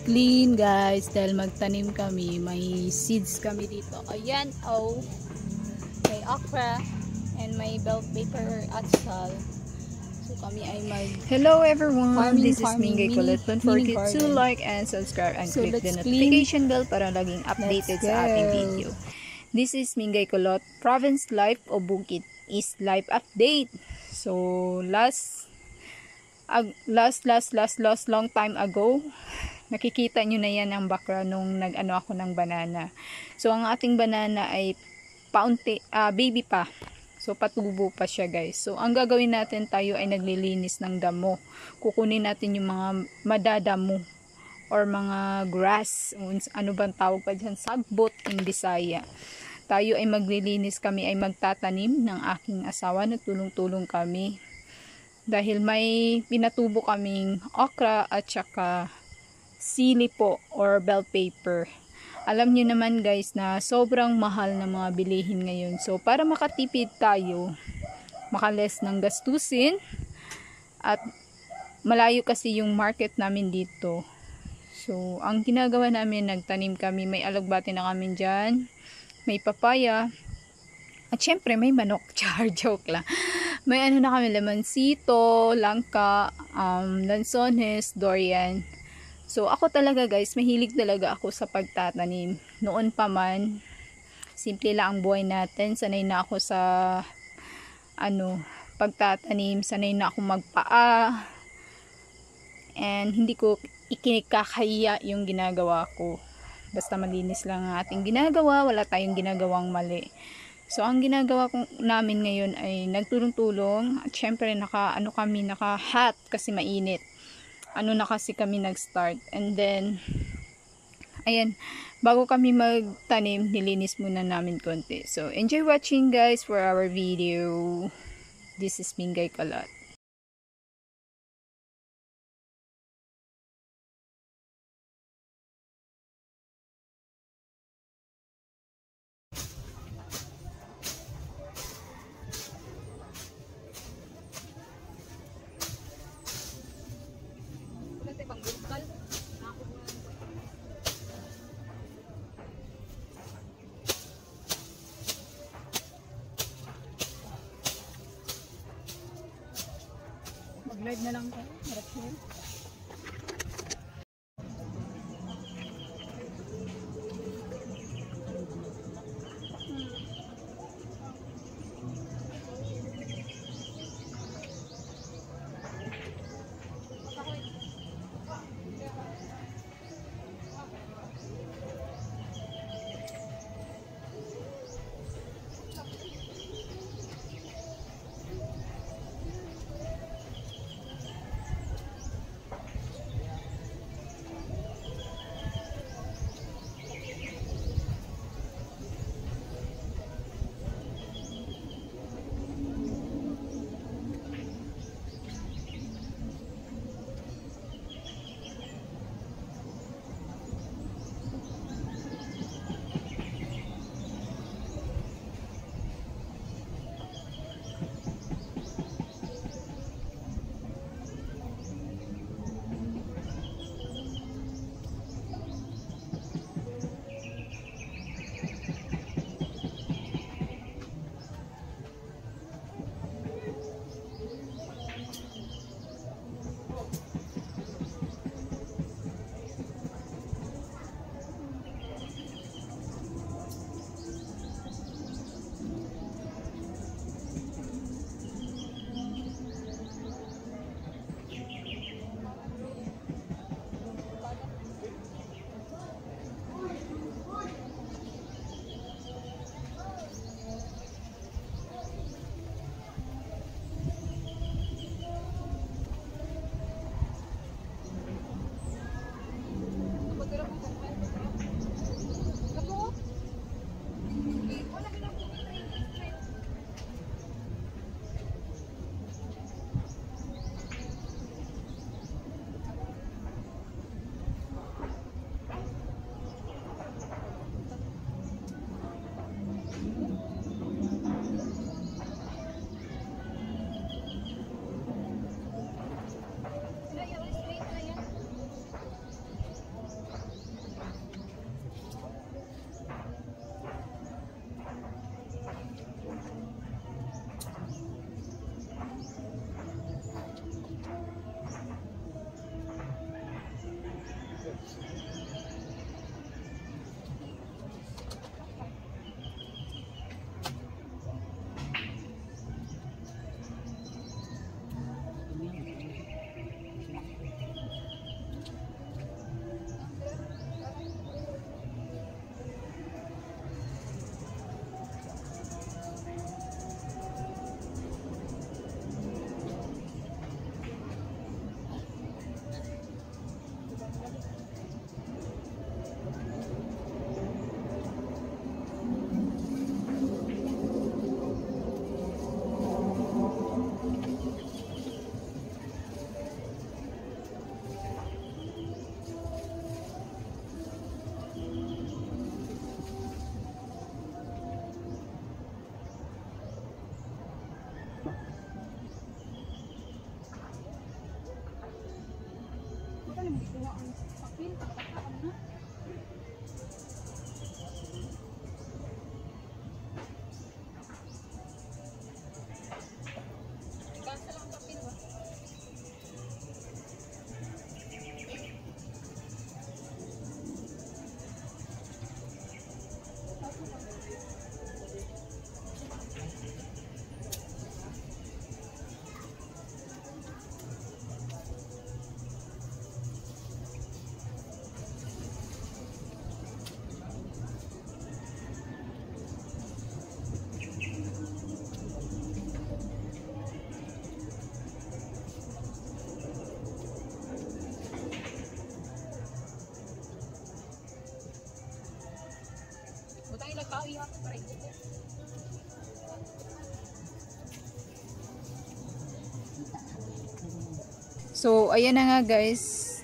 clean guys dahil magtanim kami. May seeds kami dito. Ayan, oh. May okra and may bell pepper at sal. So kami ay Hello everyone, this is farming, Mingay Kulot. Don't forget to like and subscribe and click the notification bell para laging updated sa ating video. This is Mingay Kulot, Province Life o Bukid East Life Update. So last long time ago, nakikita nyo na yan ang background nung nag-ano ako ng banana. So ang ating banana ay baby pa. So patubo pa siya guys. So ang gagawin natin, tayo ay naglilinis ng damo. Kukunin natin yung mga madadamo or mga grass. Ano bang tawag pa dyan? Sagbot in Bisaya. Tayo ay maglilinis, kami ay magtatanim ng aking asawa na tulong-tulong kami. Dahil may pinatubo kaming okra at saka sili po or bell pepper. Alam niyo naman guys na sobrang mahal na mga bilihin ngayon. So para makatipid tayo, makales ng gastusin, at malayo kasi yung market namin dito. So ang ginagawa namin, nagtanim kami, may alagbati na kami dyan, may papaya, at syempre may manok. Char, joke lang. May ano na kami, lemansito, langka, lansones, durian. So ako talaga guys, mahilig talaga ako sa pagtatanim. Noon pa man, simple lang ang buhay natin. Sanay na ako sa pagtatanim, sanay na ako magpaa. And hindi ko ikinikakahiya yung ginagawa ko. Basta malinis lang ang ating ginagawa, wala tayong ginagawang mali. So, ang ginagawa namin ngayon ay nagtulong-tulong. At syempre, naka-hat kasi mainit. Na kasi kami nag-start. And then, ayan, bago kami magtanim, nilinis muna namin konti. So, enjoy watching guys for our video. This is Mingay Kulot. Mag-live na lang tayo. Maraming. So, ayan na nga guys.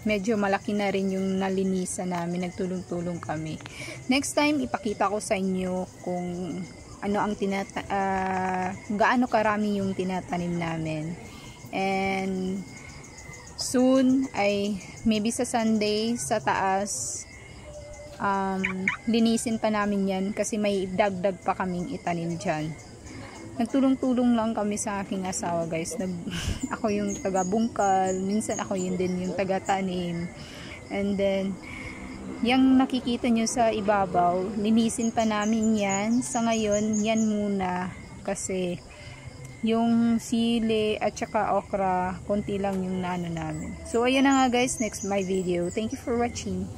Medyo malaki na rin yung nalinisan namin. Nagtulong-tulong kami. Next time, ipakita ko sa inyo kung ano ang gaano karami yung tinatanim namin. And soon ay maybe sa Sunday sa taas linisin pa namin yan kasi may dagdag pa kaming itanim dyan. Nagtulong-tulong lang kami sa aking asawa guys. Ako yung taga-bungkal, minsan ako yun din yung taga-tanim. And then yung nakikita nyo sa ibabaw, linisin pa namin yan. Sa ngayon, yan muna kasi yung sili at saka okra, konti lang yung nano namin. So ayan na nga guys, next my video. Thank you for watching.